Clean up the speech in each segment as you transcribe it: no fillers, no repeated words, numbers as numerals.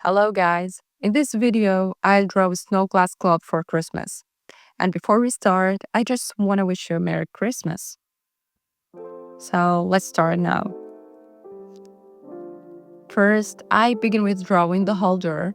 Hello guys! In this video, I'll draw a snow glass globe for Christmas. And before we start, I just want to wish you a Merry Christmas. So let's start now. First, I begin with drawing the holder.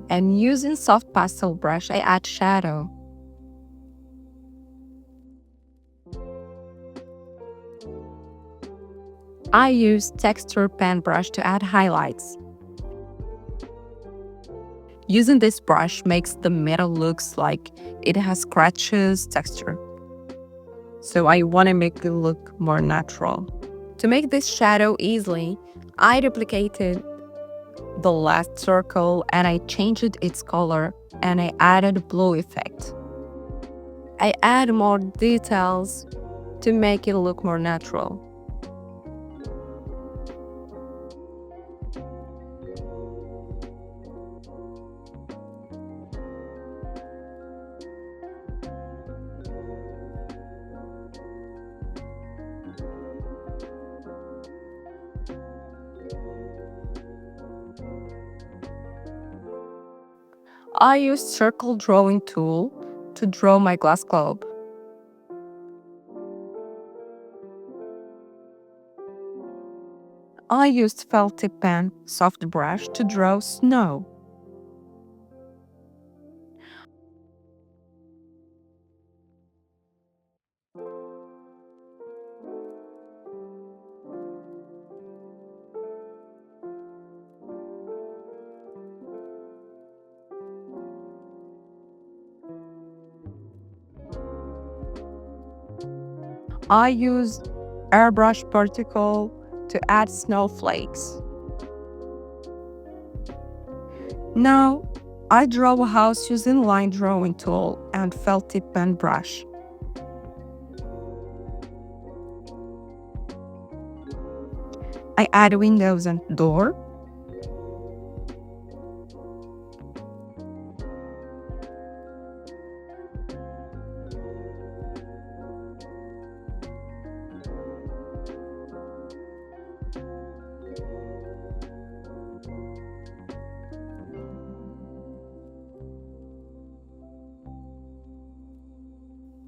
And using soft pastel brush, I add shadow. I use texture pen brush to add highlights. Using this brush makes the metal looks like it has scratches texture. So I want to make it look more natural. To make this shadow easily, I duplicated the last circle and I changed its color and I added blue effect. I add more details to make it look more natural. I used circle drawing tool to draw my glass globe. I used felt tip pen soft brush to draw snow. I used airbrush particle to add snowflakes. Now, I draw a house using line drawing tool and felt tip pen brush. I add windows and door.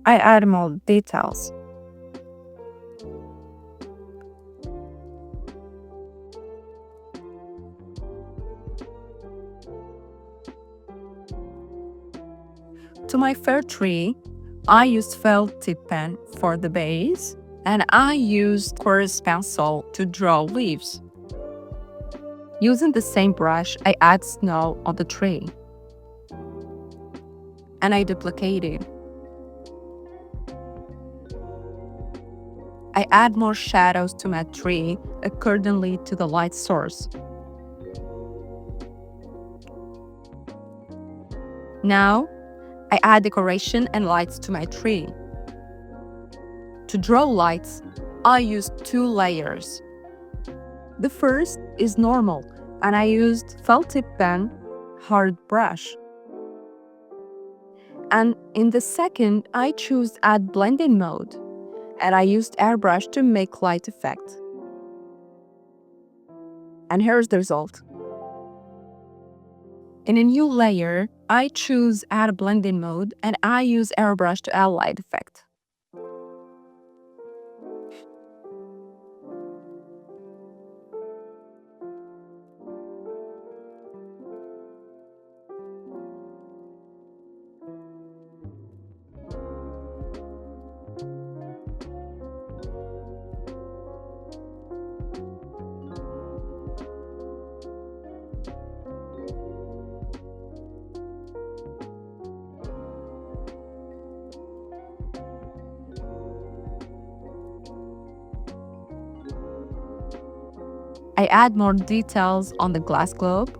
I add more details. To my fir tree, I used felt tip pen for the base, and I used coarse pencil to draw leaves. Using the same brush, I add snow on the tree. And I duplicate it. I add more shadows to my tree accordingly to the light source. Now, I add decoration and lights to my tree. To draw lights, I use two layers. The first is normal, and I used felt tip pen hard brush. And in the second, I choose add blending mode, and I used airbrush to make light effect. And here's the result. In a new layer, I choose add blending mode, and I use airbrush to add light effect. I add more details on the glass globe.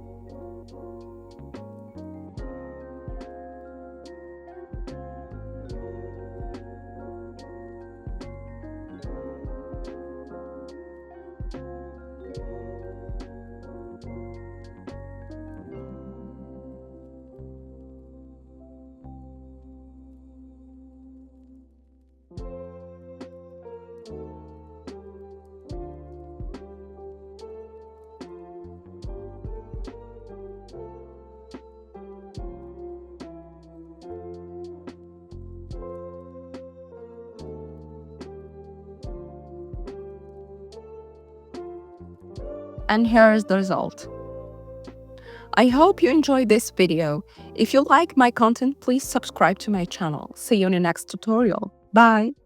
And here is the result. I hope you enjoyed this video. If you like my content, please subscribe to my channel. See you in the next tutorial. Bye!